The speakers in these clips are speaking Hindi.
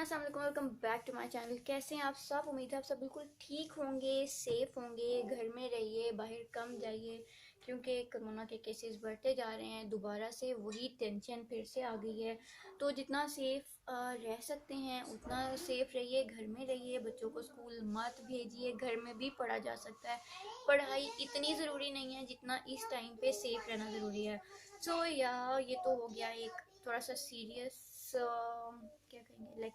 अस्सलाम वालेकुम, welcome back to my channel. कैसे हैं आप सब? उम्मीद है आप सब बिल्कुल ठीक होंगे, सेफ़ होंगे। घर में रहिए, बाहर कम जाइए, क्योंकि कोरोना के केसेस बढ़ते जा रहे हैं। दोबारा से वही टेंशन फिर से आ गई है। तो जितना सेफ़ रह सकते हैं उतना सेफ़ रहिए, घर में रहिए। बच्चों को स्कूल मत भेजिए, घर में भी पढ़ा जा सकता है। पढ़ाई इतनी ज़रूरी नहीं है जितना इस टाइम पे सेफ़ रहना ज़रूरी है। सो ये तो हो गया एक थोड़ा सा सीरियस, क्या कहेंगे,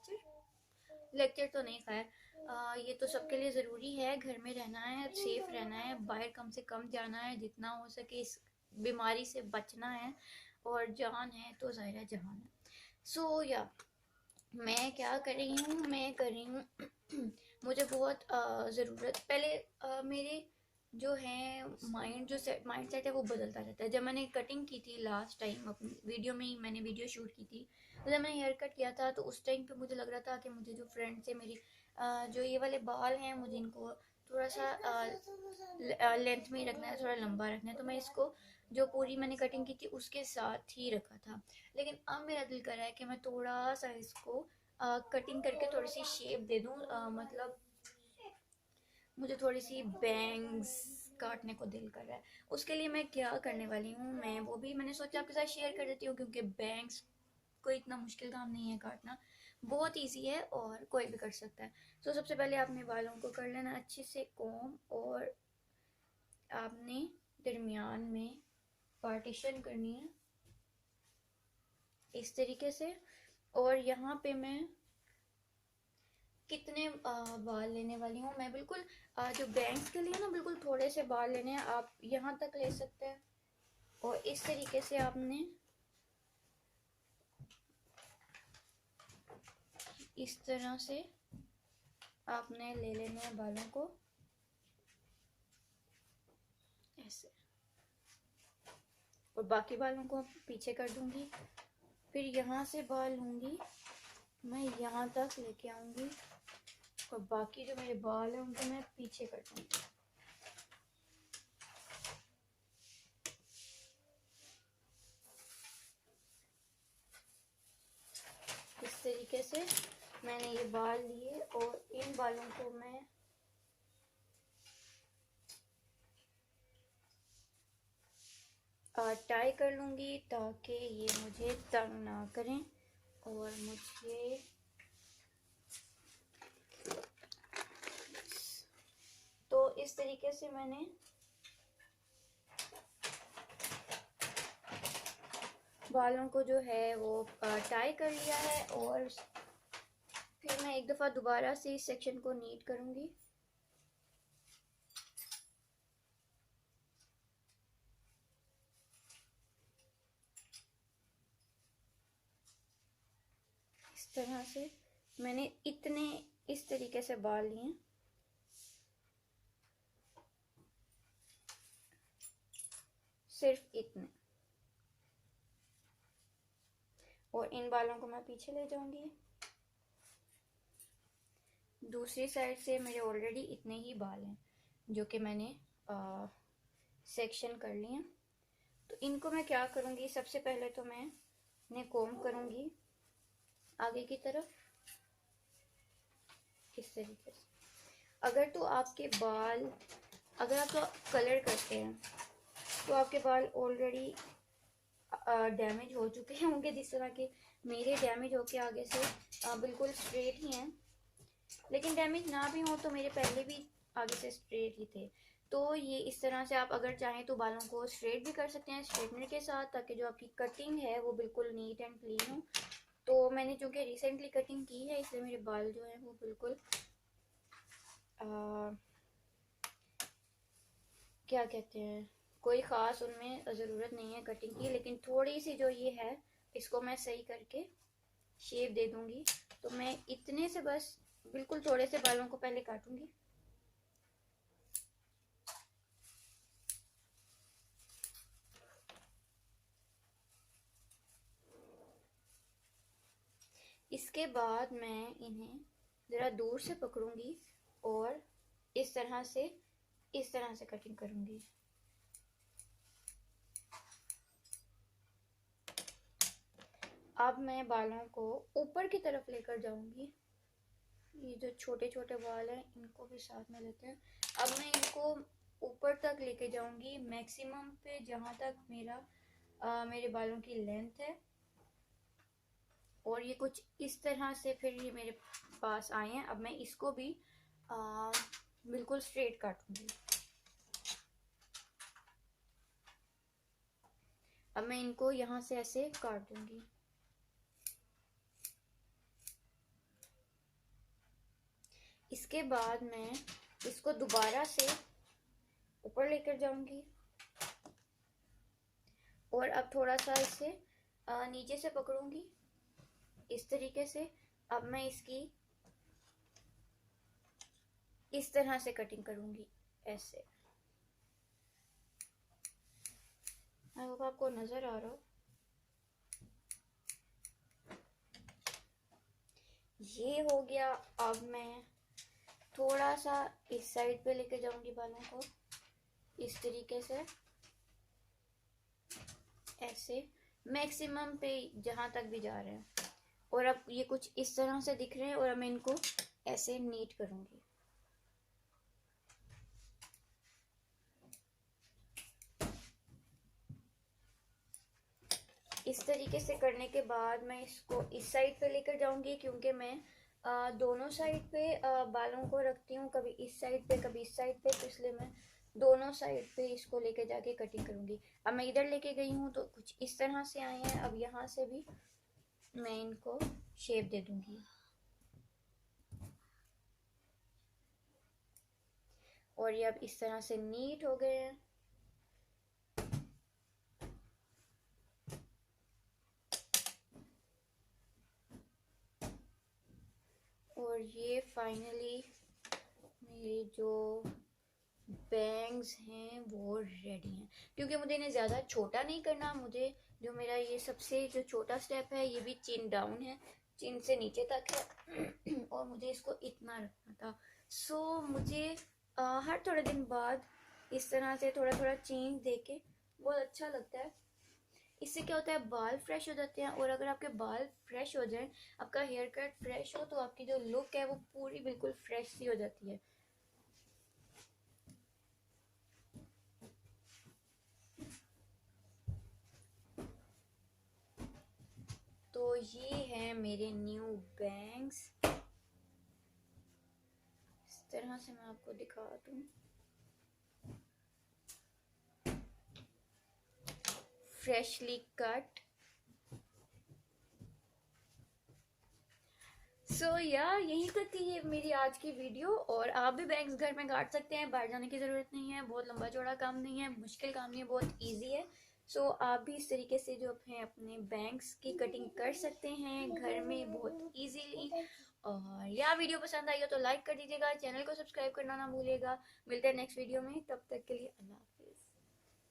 लेक्चर तो नहीं, खैर। ये तो सबके लिए ज़रूरी है, घर में रहना है, सेफ रहना है, बाहर कम से कम जाना है, जितना हो सके इस बीमारी से बचना है। और जान है तो ज़ाहिर जहान है। सो मैं क्या कर रही हूँ, मैं कर रही हूँ मुझे बहुत ज़रूरत पहले, मेरे जो है माइंड सेट है वो बदलता रहता है। जब मैंने कटिंग की थी लास्ट टाइम, अपनी वीडियो में ही मैंने वीडियो शूट की थी, तो जब मैंने हेयर कट किया था तो उस टाइम पे मुझे लग रहा था कि मुझे जो फ्रंट से मेरी जो ये वाले बाल हैं, मुझे इनको थोड़ा सा लेंथ में ही रखना है, थोड़ा लंबा रखना है। तो मैं इसको जो पूरी मैंने कटिंग की थी उसके साथ ही रखा था। लेकिन अब मेरा दिल कर रहा है कि मैं थोड़ा सा इसको कटिंग करके थोड़ी सी शेप दे दूँ। मतलब मुझे थोड़ी सी बैंग्स काटने को दिल कर रहा है। उसके लिए मैं क्या करने वाली हूँ, मैं वो भी मैंने सोचा आपके साथ शेयर कर देती हूँ, क्योंकि बैंग्स कोई इतना मुश्किल काम नहीं है काटना, बहुत इजी है और कोई भी कर सकता है। तो सबसे पहले आपने बालों को कर लेना अच्छे से कॉम, और आपने दरमियान में पार्टीशन करनी है इस तरीके से। और यहाँ पे मैं कितने बाल लेने वाली हूँ, मैं बिल्कुल जो बैंग्स के लिए ना बिल्कुल थोड़े से बाल लेने हैं, आप यहाँ तक ले सकते हैं। और इस तरीके से आपने इस तरह से आपने ले लेने हैं बालों को ऐसे, और बाकी बालों को पीछे कर दूंगी। फिर यहाँ से बाल लूंगी, मैं यहाँ तक लेके आऊंगी, और बाकी जो मेरे बाल हैं उनको मैं पीछे कर दूंगी। इस तरीके से मैंने ये बाल लिए, और इन बालों को मैं टाई कर लूँगी, ताकि ये मुझे तंग ना करें। और मुझे तो इस तरीके से मैंने बालों को जो है वो टाई कर लिया है। और फिर मैं एक दफ़ा दोबारा से इस सेक्शन को नीट करूँगी। इस तरह से मैंने इतने इस तरीके से बाल लिए, सिर्फ इतने। और इन बालों को मैं पीछे ले जाऊंगी। दूसरी साइड से मेरे ऑलरेडी इतने ही बाल हैं जो कि मैंने सेक्शन कर लिए। तो इनको मैं क्या करूँगी, सबसे पहले तो मैं इन्हें कॉम्ब करूँगी आगे की तरफ इस तरीके से। अगर तो आपके बाल, अगर आप तो कलर करते हैं तो आपके बाल ऑलरेडी डैमेज हो चुके हैं होंगे, जिस तरह के मेरे डैमेज होके आगे से बिल्कुल स्ट्रेट ही हैं। लेकिन डैमेज ना भी हो तो मेरे पहले भी आगे से स्ट्रेट ही थे। तो ये इस तरह से आप अगर चाहें तो बालों को स्ट्रेट भी कर सकते हैं स्ट्रेटनर के साथ, ताकि जो आपकी कटिंग है वो बिल्कुल नीट एंड क्लीन हो। तो मैंने चूँकि रिसेंटली कटिंग की है, इसलिए मेरे बाल जो हैं वो बिल्कुल क्या कहते हैं, कोई ख़ास उनमें ज़रूरत नहीं है कटिंग की। लेकिन थोड़ी सी जो ये है, इसको मैं सही करके शेप दे दूँगी। तो मैं इतने से बस बिल्कुल थोड़े से बालों को पहले काटूँगी। इसके बाद मैं इन्हें ज़रा दूर से पकड़ूंगी और इस तरह से कटिंग करूंगी। अब मैं बालों को ऊपर की तरफ लेकर जाऊंगी। ये जो छोटे छोटे बाल हैं इनको भी साथ में लेते हैं। अब मैं इनको ऊपर तक लेके जाऊंगी मैक्सिमम पे, जहाँ तक मेरे बालों की लेंथ है। और ये कुछ इस तरह से फिर ये मेरे पास आए हैं। अब मैं इसको भी बिल्कुल स्ट्रेट काटूंगी। अब मैं इनको यहाँ से ऐसे काट दूंगी। इसके बाद मैं इसको दोबारा से ऊपर लेकर जाऊंगी और अब थोड़ा सा इसे नीचे से पकड़ूंगी इस तरीके से। अब मैं इसकी इस तरह से कटिंग करूंगी ऐसे। आई होप आपको नजर आ रहा हो। ये हो गया। अब मैं थोड़ा सा इस साइड पे लेके जाऊंगी बालों को इस तरीके से ऐसे, मैक्सिमम पे जहां तक भी जा रहे हैं। और अब ये कुछ इस तरह से दिख रहे हैं और अब मैं इनको ऐसे नीट करूंगी। इस तरीके से करने के बाद मैं इसको इस साइड पे लेकर जाऊंगी, क्योंकि मैं दोनों साइड पे बालों को रखती हूँ, कभी इस साइड पे कभी इस साइड पे, तो इसलिए मैं दोनों साइड पे इसको लेके जाके कटिंग करूंगी। अब मैं इधर लेके गई हूँ तो कुछ इस तरह से आए हैं। अब यहाँ से भी मैं इनको शेप दे दूंगी और ये अब इस तरह से नीट हो गए हैं। और ये फाइनली मेरे जो बैंग्स हैं वो रेडी हैं। क्योंकि मुझे इन्हें ज़्यादा छोटा नहीं करना, मुझे जो मेरा ये सबसे जो छोटा स्टेप है ये भी चिन डाउन है, चिन से नीचे तक है और मुझे इसको इतना रखना था। सो मुझे हर थोड़े दिन बाद इस तरह से थोड़ा थोड़ा चेंज देके बहुत अच्छा लगता है। इससे क्या होता है, बाल फ्रेश हो जाते हैं। और अगर आपके बाल फ्रेश हो जाए, आपका हेयर कट फ्रेश हो, तो आपकी जो लुक है वो पूरी बिल्कुल फ्रेश सी हो जाती है। तो ये है मेरे न्यू बैंग्स। इस तरह से मैं आपको दिखा दूं, फ्रेशली कट। सो यहीं तक थी ये मेरी आज की वीडियो। और आप भी बैंग्स घर में काट सकते हैं, बाहर जाने की ज़रूरत नहीं है, बहुत लंबा चौड़ा काम नहीं है, मुश्किल काम नहीं है, बहुत इजी है। सो आप भी इस तरीके से जो है अपने बैंग्स की कटिंग कर सकते हैं घर में बहुत इजीली। और वीडियो पसंद आई हो तो लाइक कर दीजिएगा, चैनल को सब्सक्राइब करना ना भूलिएगा। मिलते हैं नेक्स्ट वीडियो में, तब तक के लिए अल्लाह।